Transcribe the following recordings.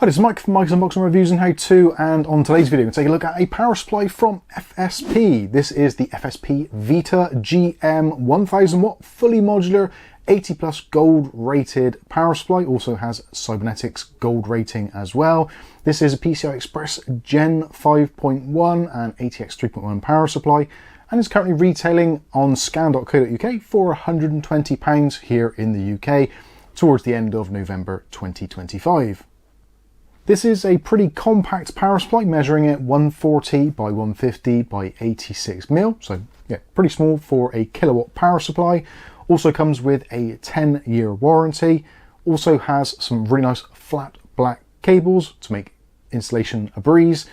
Hi, this is Mike from Mike's Unboxing Reviews and How To, and on today's video we're going to take a look at a power supply from FSP. This is the FSP Vita GM 1000 watt fully modular 80 plus gold rated power supply. Also has cybernetics gold rating as well. This is a PCI Express Gen 5.1 and ATX 3.1 power supply, and is currently retailing on scan.co.uk for £120 here in the UK towards the end of November 2025. This is a pretty compact power supply, measuring at 140 by 150 by 86 mil. So yeah, pretty small for a kilowatt power supply. Also comes with a 10-year warranty. Also has some really nice flat black cables to make installation a breeze.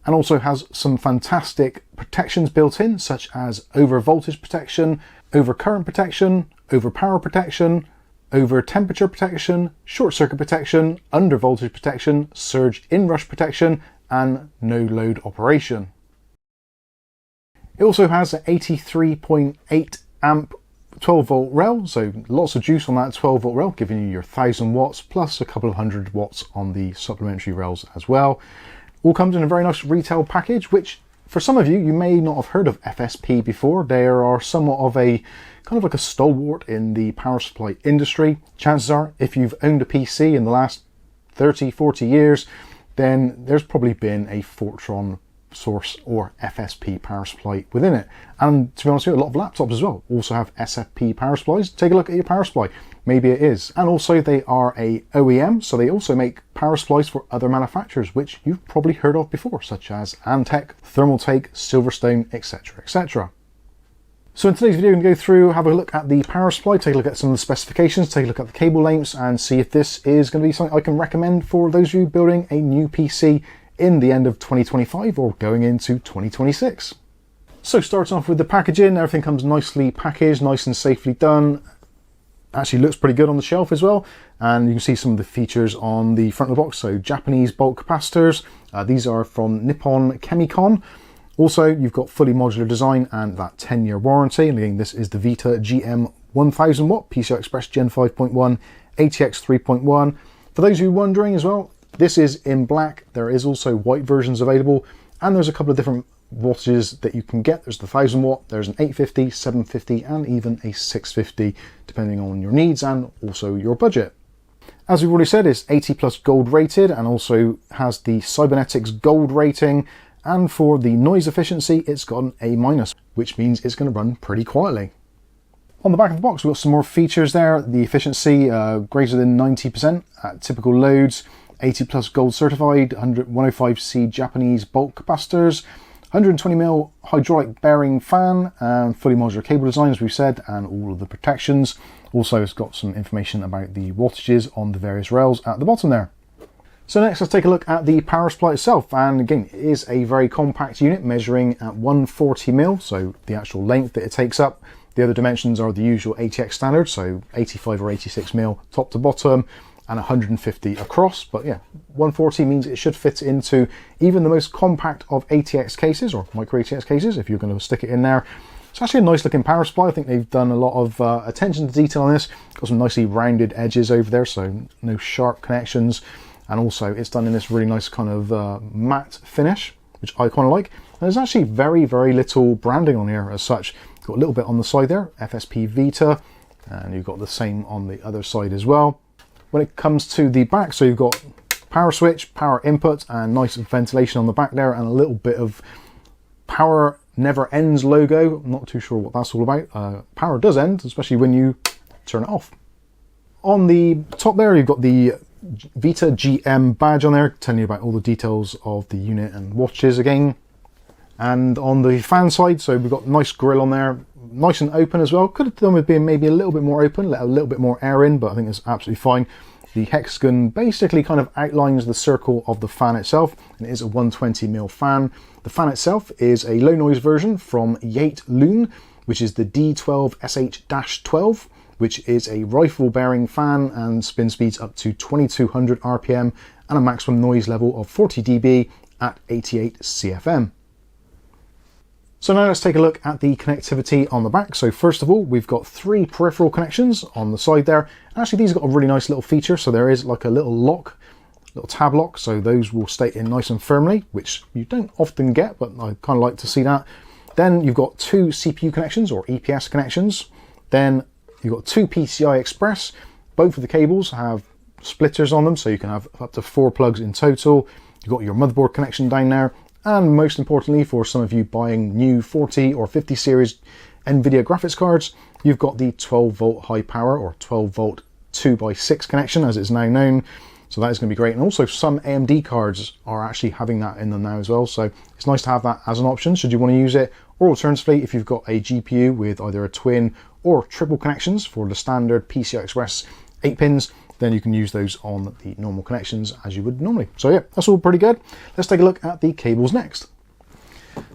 And also has some fantastic protections built in, such as over voltage protection, over current protection, over power protection, over temperature protection, short circuit protection, under voltage protection, surge inrush protection, and no load operation. It also has an 83.8 amp 12 volt rail, so lots of juice on that 12 volt rail, giving you your 1000 watts plus a couple of 100 watts on the supplementary rails as well. All comes in a very nice retail package, which for some of you, you may not have heard of FSP before. They are somewhat of a kind of like a stalwart in the power supply industry. Chances are, if you've owned a PC in the last 30, 40 years, then there's probably been a Fortron source or FSP power supply within it. And to be honest with you, a lot of laptops as well also have SFP power supplies. Take a look at your power supply. Maybe it is. And also they are a OEM, so they also make power supplies for other manufacturers, which you've probably heard of before, such as Antec, Thermaltake, Silverstone, etc, etc. So in today's video, I'm going to go through, have a look at the power supply, take a look at some of the specifications, take a look at the cable lengths, and see if this is going to be something I can recommend for those of you building a new PC in the end of 2025 or going into 2026. So starting off with the packaging, everything comes nicely packaged, nice and safely done. Actually looks pretty good on the shelf as well, and you can see some of the features on the front of the box. So Japanese bulk capacitors, these are from Nippon Chemicon. Also, you've got fully modular design and that 10-year warranty. And again, this is the Vita GM 1000 watt PCI Express Gen 5.1 ATX 3.1. For those of you wondering as well, this is in black. There is also white versions available, and there's a couple of different wattages that you can get. There's the 1000 watt, there's an 850, 750, and even a 650, depending on your needs and also your budget. As we've already said, it's 80 plus gold rated and also has the cybernetics gold rating. And for the noise efficiency, it's got an A-, which means it's going to run pretty quietly. On the back of the box, we've got some more features there. The efficiency greater than 90% at typical loads, 80 plus gold certified, 105C Japanese bulk capacitors, 120mm hydraulic bearing fan, and fully modular cable design, as we've said, and all of the protections. Also, it's got some information about the wattages on the various rails at the bottom there. So next, let's take a look at the power supply itself. And again, it is a very compact unit measuring at 140mm, so the actual length that it takes up. The other dimensions are the usual ATX standard, so 85 or 86mm top to bottom, and 150 across. But yeah, 140 means it should fit into even the most compact of ATX cases or Micro-ATX cases if you're going to stick it in there. It's actually a nice looking power supply. I think they've done a lot of attention to detail on this. Got some nicely rounded edges over there, so no sharp connections. And also it's done in this really nice kind of matte finish, which I kind of like. And there's actually very, very little branding on here as such. Got a little bit on the side there, FSP Vita, and you've got the same on the other side as well. When it comes to the back, so you've got power switch, power input, and nice ventilation on the back there, and a little bit of power never ends logo. I'm not too sure what that's all about. Power does end, especially when you turn it off. On the top there, you've got the Vita GM badge on there, telling you about all the details of the unit and watches again. And on the fan side, so we've got a nice grill on there, nice and open as well. Could have done with being maybe a little bit more open, let a little bit more air in, but I think it's absolutely fine. The hexagon basically kind of outlines the circle of the fan itself, and it is a 120mm fan. The fan itself is a low noise version from Yate Loon, which is the D12SH-12, which is a rifle bearing fan and spin speeds up to 2200 RPM and a maximum noise level of 40 dB at 88 CFM. So now let's take a look at the connectivity on the back. So first of all, we've got 3 peripheral connections on the side there. Actually, these have got a really nice little feature. So there is like a little lock little tab lock, so those will stay in nice and firmly, which you don't often get, but I kind of like to see that. Then you've got 2 CPU connections or EPS connections. Then you've got 2 PCI Express. Both of the cables have splitters on them, so you can have up to 4 plugs in total. You've got your motherboard connection down there. And most importantly, for some of you buying new 40 or 50 series NVIDIA graphics cards, you've got the 12 volt high power or 12 volt 2x6 connection, as it's now known. So that is going to be great. And also some AMD cards are actually having that in them now as well. So it's nice to have that as an option should you want to use it. Or alternatively, if you've got a GPU with either a twin or triple connections for the standard PCI Express 8 pins, then you can use those on the normal connections as you would normally. So yeah, that's all pretty good. Let's take a look at the cables next.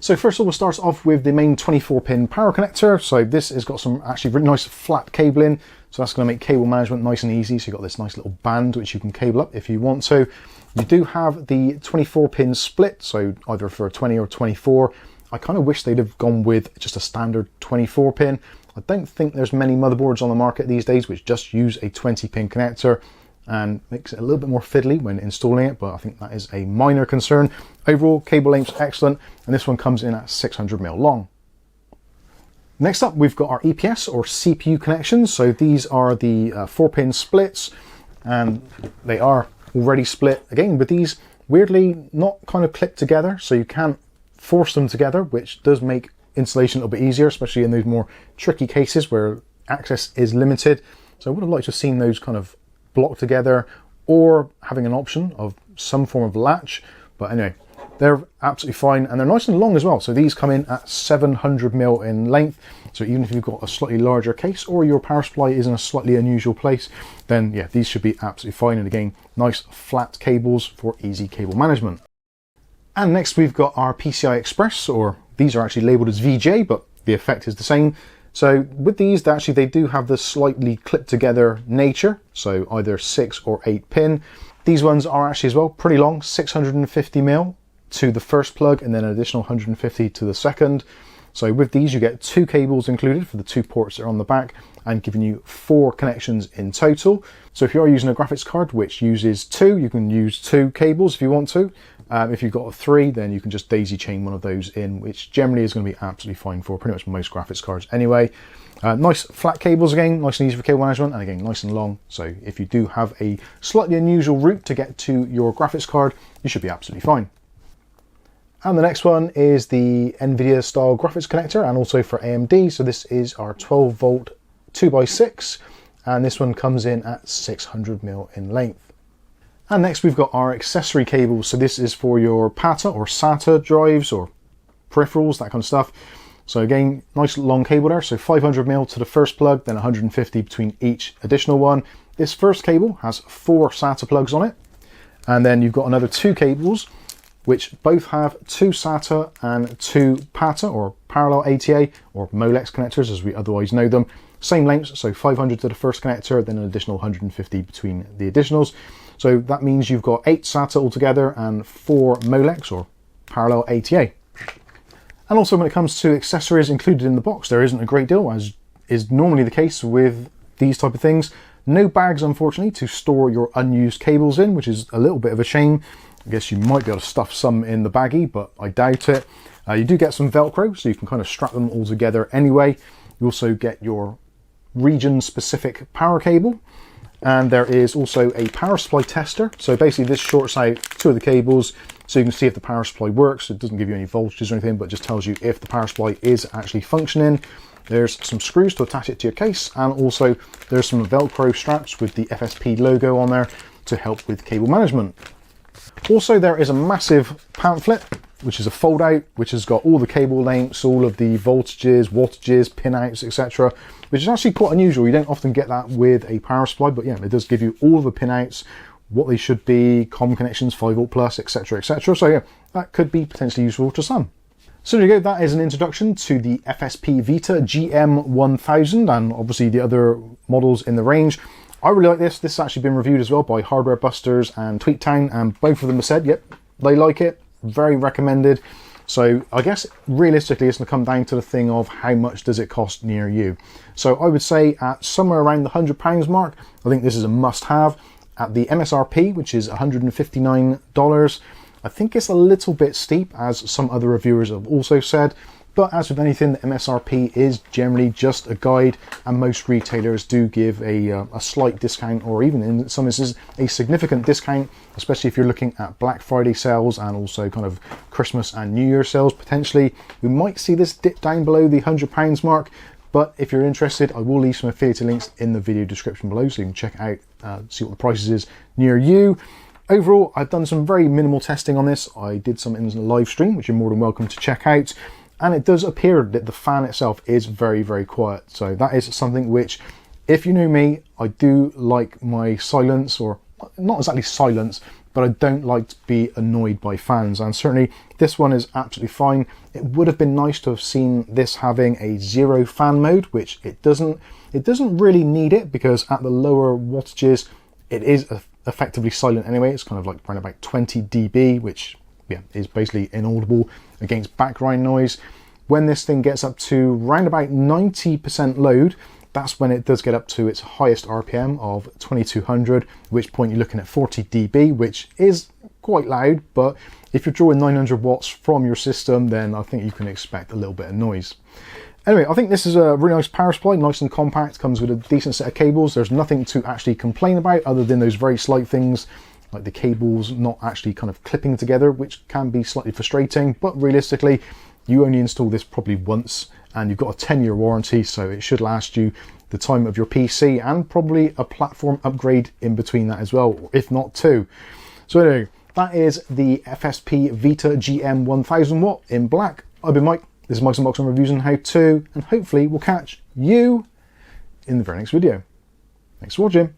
So first of all, we'll start off with the main 24-pin power connector. So this has got some actually really nice flat cabling. So that's going to make cable management nice and easy. So you've got this nice little band which you can cable up if you want to. You do have the 24-pin split, so either for a 20 or 24. I kind of wish they'd have gone with just a standard 24-pin. I don't think there's many motherboards on the market these days which just use a 20-pin connector, and makes it a little bit more fiddly when installing it, but I think that is a minor concern. Overall, cable length's excellent, and this one comes in at 600mm long. Next up, we've got our EPS or CPU connections. So these are the 4-pin splits, and they are already split. Again, with these, weirdly not kind of clipped together, so you can't force them together, which does make installation a little bit easier, especially in those more tricky cases where access is limited. So I would have liked to have seen those kind of blocked together, or having an option of some form of latch. But anyway, they're absolutely fine, and they're nice and long as well. So these come in at 700mm in length. So even if you've got a slightly larger case or your power supply is in a slightly unusual place, then yeah, these should be absolutely fine. And again, nice flat cables for easy cable management. And next we've got our PCI Express, or these are actually labeled as VJ, but the effect is the same. So with these, they do have the slightly clipped together nature, so either 6 or 8 pin. These ones are actually as well pretty long, 650mm to the first plug, and then an additional 150 to the second. So with these, you get 2 cables included for the 2 ports that are on the back, and giving you 4 connections in total. So if you are using a graphics card which uses 2, you can use 2 cables if you want to. If you've got a 3, then you can just daisy chain one of those in, which generally is going to be absolutely fine for pretty much most graphics cards anyway. Nice flat cables again, nice and easy for cable management, and again, nice and long. So if you do have a slightly unusual route to get to your graphics card, you should be absolutely fine. And the next one is the NVIDIA style graphics connector, and also for AMD. So this is our 12 volt 2x6, and this one comes in at 600mm in length. And next we've got our accessory cables. So this is for your PATA or SATA drives or peripherals, that kind of stuff. So again, nice long cable there. So 500mm to the first plug, then 150 between each additional one. This first cable has 4 SATA plugs on it. And then you've got another 2 cables, which both have 2 SATA and 2 PATA or Parallel ATA or Molex connectors as we otherwise know them. Same lengths, so 500 to the first connector, then an additional 150 between the additionals. So that means you've got 8 SATA altogether and 4 Molex or Parallel ATA. And also when it comes to accessories included in the box, there isn't a great deal, as is normally the case with these type of things. No bags, unfortunately, to store your unused cables in, which is a little bit of a shame. I guess you might be able to stuff some in the baggie, but I doubt it. You do get some Velcro, so you can kind of strap them all together anyway. You also get your region-specific power cable. And there is also a power supply tester. So basically this shorts out 2 of the cables so you can see if the power supply works. It doesn't give you any voltages or anything, but just tells you if the power supply is actually functioning. There's some screws to attach it to your case, and also there's some Velcro straps with the FSP logo on there to help with cable management. Also, there is a massive pamphlet, which is a fold out, which has got all the cable lengths, all of the voltages, wattages, pinouts, etc., which is actually quite unusual. You don't often get that with a power supply, but yeah, it does give you all of the pinouts, what they should be, COM connections, 5 volt plus, etc., etc. So yeah, that could be potentially useful to some. So there you go, that is an introduction to the FSP Vita GM 1000 and obviously the other models in the range. I really like this. This has actually been reviewed as well by Hardware Busters and Tweaktown, and both of them have said, yep, they like it, very recommended. So I guess realistically it's going to come down to the thing of how much does it cost near you. So I would say at somewhere around the £100 mark, I think this is a must-have. at the MSRP, which is $159. I think it's a little bit steep, as some other reviewers have also said, but as with anything, the MSRP is generally just a guide, and most retailers do give a slight discount, or even in some instances a significant discount, especially if you're looking at Black Friday sales and also kind of Christmas and New Year sales potentially. We might see this dip down below the £100 mark, but if you're interested, I will leave some affiliate links in the video description below so you can check it out, see what the prices is near you. Overall, I've done some very minimal testing on this. I did some in the live stream, which you're more than welcome to check out. And it does appear that the fan itself is very, very quiet. So that is something which, if you know me, I do like my silence, or not exactly silence, but I don't like to be annoyed by fans. And certainly this one is absolutely fine. It would have been nice to have seen this having a 0 fan mode, which it doesn't. It doesn't really need it, because at the lower wattages, it is effectively silent anyway. It's kind of like around about 20 dB, which is basically inaudible against background noise. When this thing gets up to around about 90% load, that's when it does get up to its highest RPM of 2200, at which point you're looking at 40 dB, which is quite loud, but if you're drawing 900 watts from your system, then I think you can expect a little bit of noise. Anyway, I think this is a really nice power supply, nice and compact, comes with a decent set of cables. There's nothing to actually complain about other than those very slight things like the cables not actually kind of clipping together, which can be slightly frustrating, but realistically, you only install this probably once and you've got a 10-year warranty, so it should last you the time of your PC and probably a platform upgrade in between that as well, if not 2. So anyway, that is the FSP Vita GM 1000 watt in black. I've been Mike, this is Mike's Unboxing Reviews and How To, and hopefully we'll catch you in the very next video. Thanks for watching.